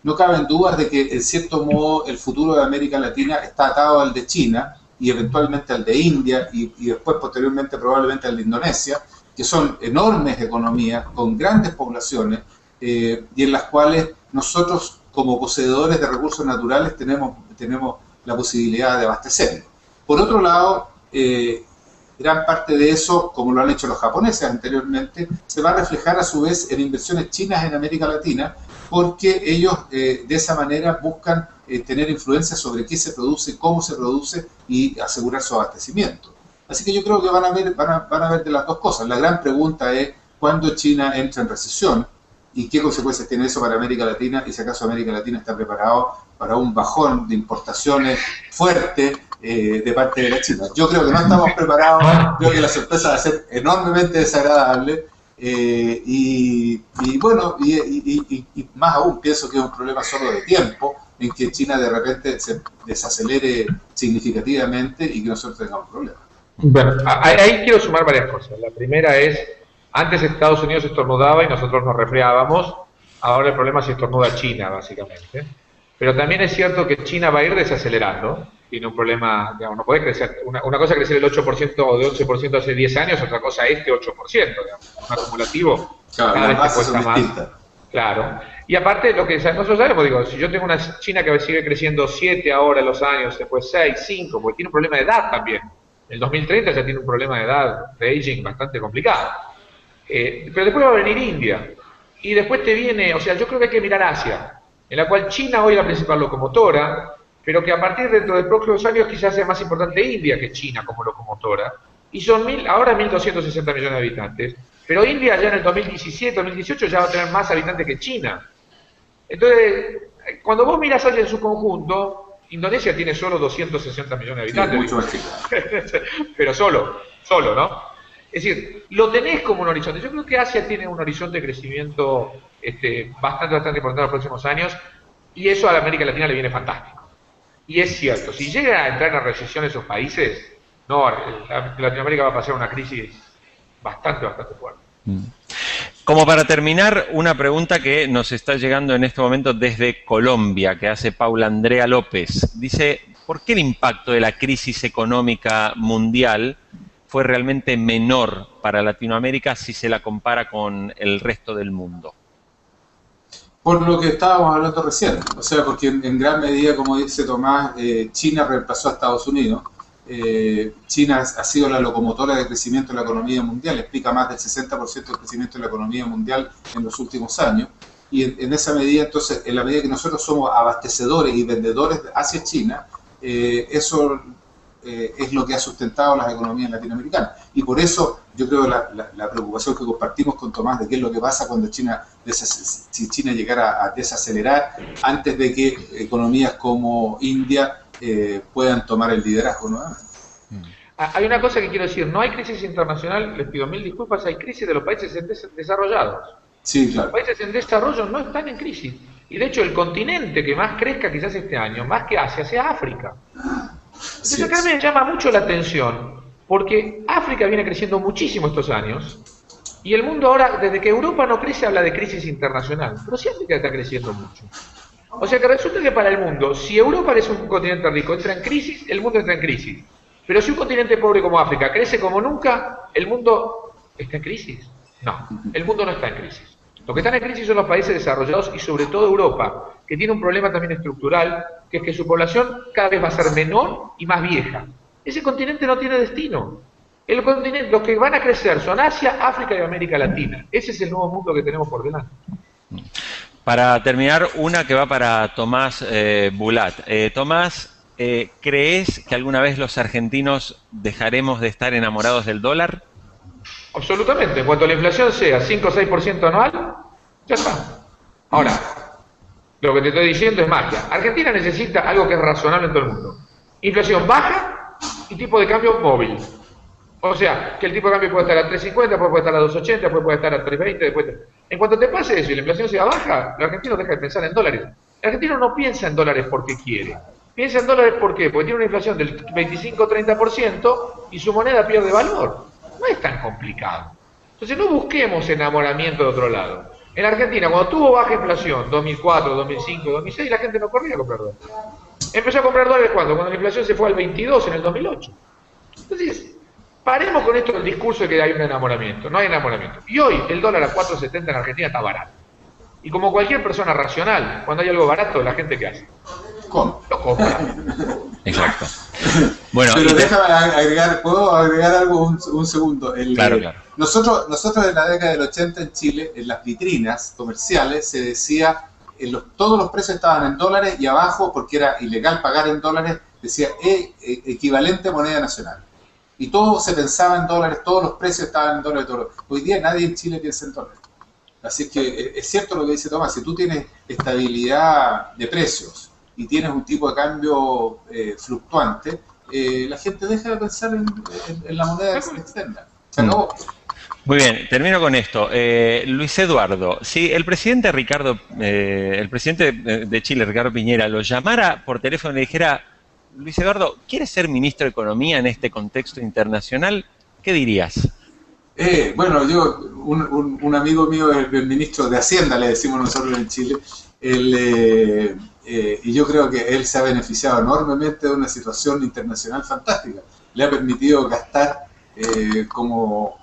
no caben dudas de que, en cierto modo, el futuro de América Latina está atado al de China y eventualmente al de India y después, posteriormente, probablemente al de Indonesia, que son enormes economías con grandes poblaciones y en las cuales nosotros, como poseedores de recursos naturales, tenemos la posibilidad de abastecernos. Por otro lado, gran parte de eso, como lo han hecho los japoneses anteriormente, se va a reflejar a su vez en inversiones chinas en América Latina, porque ellos de esa manera buscan tener influencia sobre qué se produce, cómo se produce y asegurar su abastecimiento. Así que yo creo que van a ver de las dos cosas. La gran pregunta es cuándo China entra en recesión y qué consecuencias tiene eso para América Latina, y si acaso América Latina está preparado para un bajón de importaciones fuerte de parte de la China. Yo creo que no estamos preparados, creo que la sorpresa va a ser enormemente desagradable y más aún pienso que es un problema solo de tiempo en que China de repente se desacelere significativamente y que nosotros tengamos problemas. Bueno, ahí quiero sumar varias cosas. La primera es, antes Estados Unidos estornudaba y nosotros nos resfriábamos, ahora el problema es si estornuda China, básicamente. Pero también es cierto que China va a ir desacelerando, tiene un problema, digamos, no puede crecer, una cosa es crecer el 8% o de 11% hace 10 años, otra cosa es este 8%, digamos, un acumulativo, claro, cada vez te cuesta más. Claro. Y aparte, lo que nosotros sabemos, digo, si yo tengo una China que sigue creciendo 7 ahora en los años, después 6, 5, porque tiene un problema de edad también. En el 2030 ya tiene un problema de edad, de aging bastante complicado. Pero después va a venir India. Y después te viene, o sea, yo creo que hay que mirar Asia, en la cual China hoy es la principal locomotora, pero que a partir dentro de próximos años quizás sea más importante India que China como locomotora. Y son ahora 1.260 millones de habitantes, pero India ya en el 2017, 2018 ya va a tener más habitantes que China. Entonces, cuando vos miras Asia en su conjunto, Indonesia tiene solo 260 millones de habitantes. Sí, mucho más chico. Pero solo, ¿no? Es decir, lo tenés como un horizonte. Yo creo que Asia tiene un horizonte de crecimiento bastante importante en los próximos años, y eso a la América Latina le viene fantástico. Y es cierto, si llega a entrar en recesión esos países, no, Latinoamérica va a pasar una crisis bastante fuerte. Como para terminar, una pregunta que nos está llegando en este momento desde Colombia, que hace Paula Andrea López. Dice, ¿por qué el impacto de la crisis económica mundial fue realmente menor para Latinoamérica si se la compara con el resto del mundo? Por lo que estábamos hablando recién, o sea, porque en gran medida, como dice Tomás, China reemplazó a Estados Unidos. China ha sido la locomotora de crecimiento de la economía mundial, explica más del 60% del crecimiento de la economía mundial en los últimos años, y en esa medida, entonces, en la medida que nosotros somos abastecedores y vendedores hacia China, eso es lo que ha sustentado las economías latinoamericanas. Y por eso yo creo la preocupación que compartimos con Tomás de qué es lo que pasa cuando si China llegara a desacelerar antes de que economías como India puedan tomar el liderazgo nuevamente. Hay una cosa que quiero decir, no hay crisis internacional, les pido 1000 disculpas, hay crisis de los países desarrollados. Sí, claro. Los países en desarrollo no están en crisis. Y de hecho el continente que más crezca quizás este año, más que Asia, sea África. Entonces acá me llama mucho la atención, porque África viene creciendo muchísimo estos años, y el mundo ahora, desde que Europa no crece, habla de crisis internacional, pero sí África está creciendo mucho. O sea que resulta que para el mundo, si Europa, que es un continente rico, entra en crisis, el mundo entra en crisis. Pero si un continente pobre como África crece como nunca, ¿el mundo está en crisis? No, el mundo no está en crisis. Lo que están en crisis son los países desarrollados y sobre todo Europa, que tiene un problema también estructural, que es que su población cada vez va a ser menor y más vieja. Ese continente no tiene destino. El continente, los que van a crecer son Asia, África y América Latina. Ese es el nuevo mundo que tenemos por delante. Para terminar, una que va para Tomás Bulat. Tomás, ¿crees que alguna vez los argentinos dejaremos de estar enamorados del dólar? Absolutamente. En cuanto la inflación sea 5 o 6% anual, ya está. Ahora, lo que te estoy diciendo es magia. Argentina necesita algo que es razonable en todo el mundo. Inflación baja y tipo de cambio móvil. O sea, que el tipo de cambio puede estar a 3.50, después puede estar a 2.80, después puede estar a 3.20, después... En cuanto te pase eso y la inflación sea baja, el argentino deja de pensar en dólares. El argentino no piensa en dólares porque quiere. Piensa en dólares ¿por qué? Porque tiene una inflación del 25-30% y su moneda pierde valor. No es tan complicado. Entonces no busquemos enamoramiento de otro lado. En Argentina, cuando tuvo baja inflación, 2004, 2005, 2006, la gente no corría a comprar dólares. Empezó a comprar dólares ¿cuándo? Cuando la inflación se fue al 22 en el 2008. Entonces... paremos con esto del discurso de que hay un enamoramiento. No hay enamoramiento. Y hoy el dólar a 4.70 en Argentina está barato. Y como cualquier persona racional, cuando hay algo barato, la gente ¿qué hace? Lo compra. Exacto. Bueno, pero déjame agregar, ¿puedo agregar algo un segundo? Claro. Nosotros en la década del 80 en Chile, en las vitrinas comerciales, se decía, todos los precios estaban en dólares y abajo, porque era ilegal pagar en dólares, decía equivalente a moneda nacional. Y todo se pensaba en dólares, todos los precios estaban en dólares. Hoy día nadie en Chile piensa en dólares. Así que es cierto lo que dice Tomás, si tú tienes estabilidad de precios y tienes un tipo de cambio fluctuante, la gente deja de pensar en la moneda externa. Se acabó. Muy bien, termino con esto. Luis Eduardo, si el presidente de Chile, Ricardo Piñera, lo llamara por teléfono y le dijera: Luis Eduardo, ¿quieres ser ministro de Economía en este contexto internacional? ¿Qué dirías? Bueno, un amigo mío es el ministro de Hacienda, le decimos nosotros en Chile, y yo creo que él se ha beneficiado enormemente de una situación internacional fantástica. Le ha permitido gastar como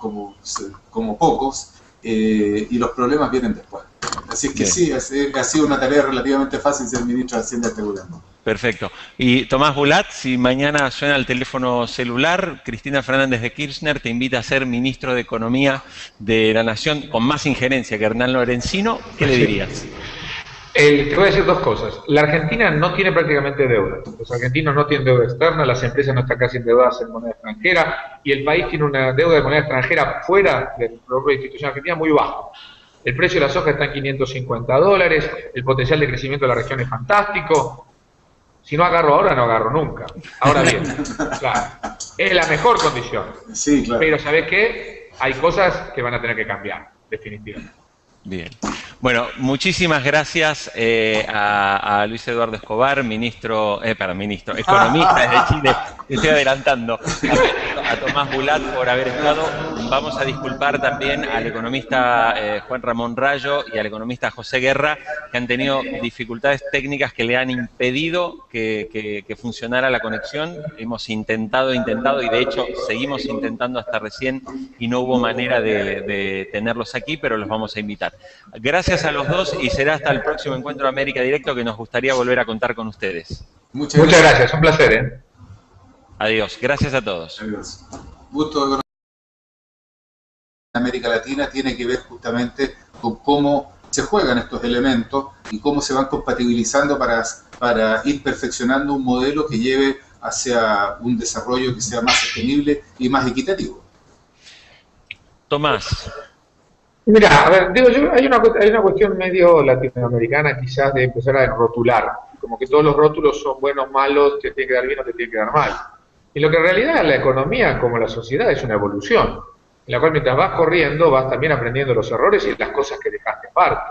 pocos, y los problemas vienen después. Así es que sí, ha sido una tarea relativamente fácil ser ministro de Hacienda este gobierno. Perfecto. Y Tomás Bulat, si mañana suena el teléfono celular, Cristina Fernández de Kirchner te invita a ser ministro de Economía de la Nación con más injerencia que Hernán Lorenzino, ¿qué le dirías? Te voy a decir dos cosas. La Argentina no tiene prácticamente deuda. Los argentinos no tienen deuda externa, las empresas no están casi endeudadas en moneda extranjera y el país tiene una deuda de moneda extranjera fuera de la propia institución argentina muy baja. El precio de la soja está en $550, el potencial de crecimiento de la región es fantástico. Si no agarro ahora, no agarro nunca. Ahora bien, claro, es la mejor condición. Sí, claro. Pero ¿sabés qué? Hay cosas que van a tener que cambiar, definitivamente. Bien. Bueno, muchísimas gracias a Luis Eduardo Escobar, economista de Chile, estoy adelantando, a Tomás Bulat por haber estado. Vamos a disculpar también al economista Juan Ramón Rayo y al economista José Guerra, que han tenido dificultades técnicas que le han impedido que funcionara la conexión. Hemos intentado y de hecho seguimos intentando hasta recién y no hubo manera de tenerlos aquí, pero los vamos a invitar. Gracias a los dos y será hasta el próximo encuentro de América Directo, que nos gustaría volver a contar con ustedes. Muchas gracias, un placer. Adiós, gracias a todos. Adiós. Gusto de América Latina tiene que ver justamente con cómo se juegan estos elementos y cómo se van compatibilizando para ir perfeccionando un modelo que lleve hacia un desarrollo que sea más sostenible y más equitativo. Tomás. Mira, a ver, hay una cuestión medio latinoamericana quizás de empezar a rotular, como que todos los rótulos son buenos, malos, te tiene que dar bien o te tiene que dar mal. Y lo que en realidad la economía, como la sociedad, es una evolución, en la cual mientras vas corriendo vas también aprendiendo los errores y las cosas que dejaste aparte.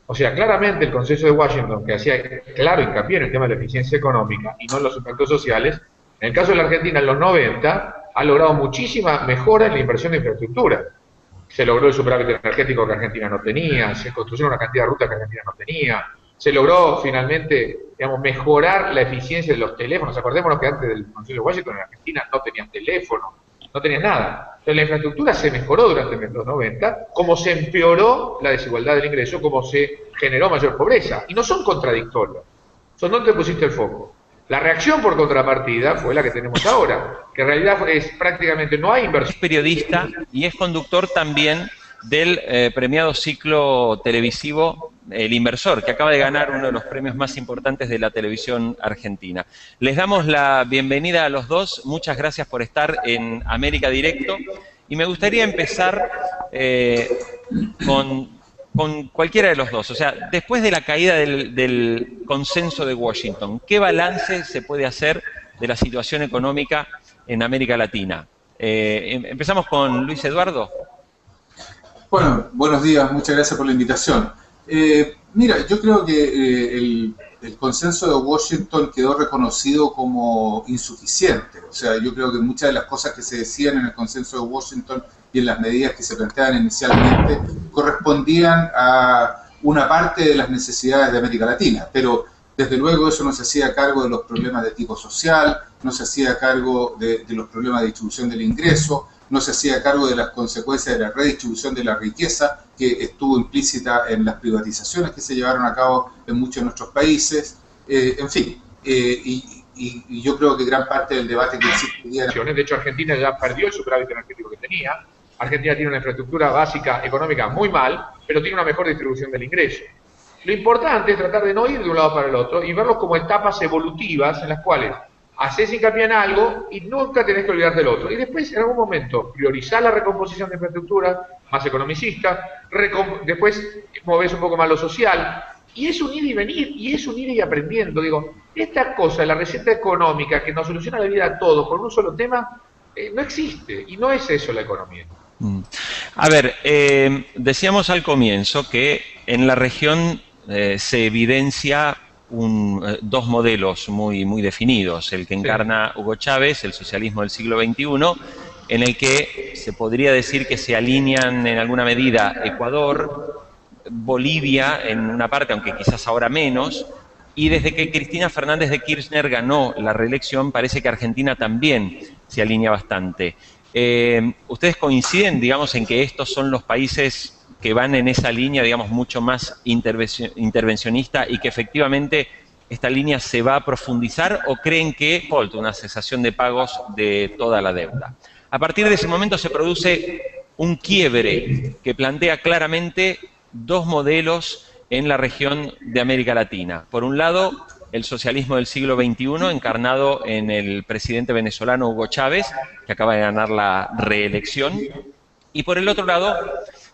O sea, claramente el Consenso de Washington, que hacía claro hincapié en el tema de la eficiencia económica y no en los impactos sociales, en el caso de la Argentina en los 90 ha logrado muchísima mejora en la inversión de infraestructura. Se logró el superávit energético que Argentina no tenía, se construyeron una cantidad de rutas que Argentina no tenía, se logró finalmente, digamos, mejorar la eficiencia de los teléfonos. Acordémonos que antes del Consenso de Washington en Argentina no tenían teléfono, no tenían nada. Entonces la infraestructura se mejoró durante los 90, como se empeoró la desigualdad del ingreso, como se generó mayor pobreza. Y no son contradictorios, son donde pusiste el foco. La reacción por contrapartida fue la que tenemos ahora, que en realidad es prácticamente no hay inversión. Es periodista y es conductor también del premiado ciclo televisivo El Inversor, que acaba de ganar uno de los premios más importantes de la televisión argentina. Les damos la bienvenida a los dos, muchas gracias por estar en América Directo, y me gustaría empezar con cualquiera de los dos. O sea, después de la caída del consenso de Washington, ¿qué balance se puede hacer de la situación económica en América Latina? Empezamos con Luis Eduardo. Bueno, buenos días, muchas gracias por la invitación. Mira, yo creo que el consenso de Washington quedó reconocido como insuficiente. O sea, yo creo que muchas de las cosas que se decían en el consenso de Washington y en las medidas que se planteaban inicialmente correspondían a una parte de las necesidades de América Latina, pero desde luego eso no se hacía cargo de los problemas de tipo social, no se hacía cargo de los problemas de distribución del ingreso, no se hacía cargo de las consecuencias de la redistribución de la riqueza que estuvo implícita en las privatizaciones que se llevaron a cabo en muchos de nuestros países, en fin, y yo creo que gran parte del debate que existe hoy día... De hecho, Argentina ya perdió el superávit energético que tenía. Argentina tiene una infraestructura básica económica muy mal, pero tiene una mejor distribución del ingreso. Lo importante es tratar de no ir de un lado para el otro y verlos como etapas evolutivas en las cuales haces hincapié en algo y nunca tenés que olvidar del otro. Y después, en algún momento, priorizar la recomposición de infraestructura, más economicista, después movés un poco más lo social, y es un ir y venir, y es un ir y aprendiendo. Digo, esta cosa, la receta económica que nos soluciona la vida a todos por un solo tema, no existe, y no es eso la economía. A ver, decíamos al comienzo que en la región se evidencia dos modelos muy definidos, el que encarna Hugo Chávez, el socialismo del siglo XXI, en el que se podría decir que se alinean en alguna medida Ecuador, Bolivia en una parte, aunque quizás ahora menos, y desde que Cristina Fernández de Kirchner ganó la reelección, parece que Argentina también se alinea bastante. ¿Ustedes coinciden, digamos, en que estos son los países que van en esa línea, digamos, mucho más intervencionista y que efectivamente esta línea se va a profundizar, o creen que falta una cesación de pagos de toda la deuda? A partir de ese momento se produce un quiebre que plantea claramente dos modelos en la región de América Latina. Por un lado, el socialismo del siglo XXI, encarnado en el presidente venezolano Hugo Chávez, que acaba de ganar la reelección, y por el otro lado,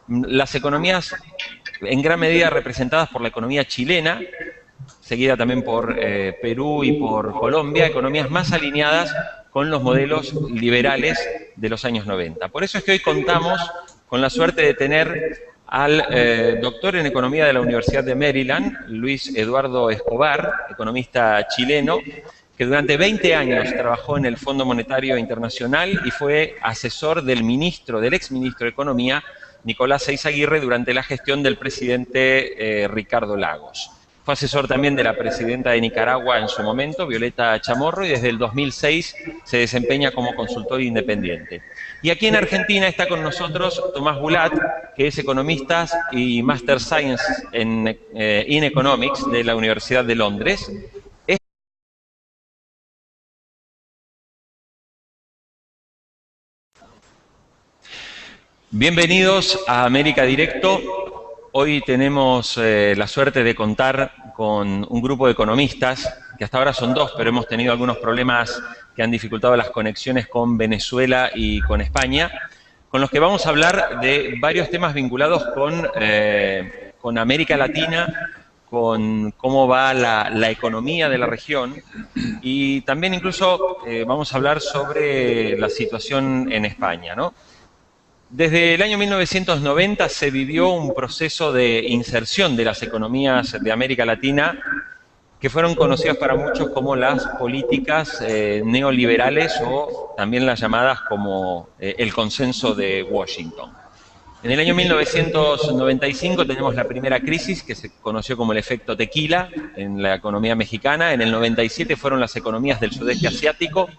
las economías en gran medida representadas por la economía chilena, seguida también por Perú y por Colombia, economías más alineadas con los modelos liberales de los años 90. Por eso es que hoy contamos con la suerte de tener al doctor en Economía de la Universidad de Maryland, Luis Eduardo Escobar, economista chileno, que durante 20 años trabajó en el Fondo Monetario Internacional y fue asesor del exministro de Economía, Nicolás Eyzaguirre, durante la gestión del presidente Ricardo Lagos. Fue asesor también de la presidenta de Nicaragua en su momento, Violeta Chamorro, y desde el 2006 se desempeña como consultor independiente. Y aquí en Argentina está con nosotros Tomás Bulat, que es economista y Master Science in Economics de la Universidad de Londres. Bienvenidos a América Directo. Hoy tenemos la suerte de contar con un grupo de economistas, que hasta ahora son dos, pero hemos tenido algunos problemas que han dificultado las conexiones con Venezuela y con España, con los que vamos a hablar de varios temas vinculados con América Latina, con cómo va la economía de la región, y también incluso vamos a hablar sobre la situación en España, ¿no? Desde el año 1990 se vivió un proceso de inserción de las economías de América Latina que fueron conocidas para muchos como las políticas neoliberales, o también las llamadas como el consenso de Washington. En el año 1995 tenemos la primera crisis, que se conoció como el efecto tequila en la economía mexicana. En el 97 fueron las economías del sudeste asiático.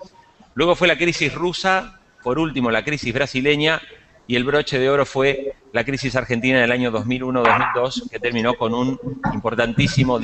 Luego fue la crisis rusa, por último la crisis brasileña, y el broche de oro fue la crisis argentina del año 2001-2002, que terminó con un importantísimo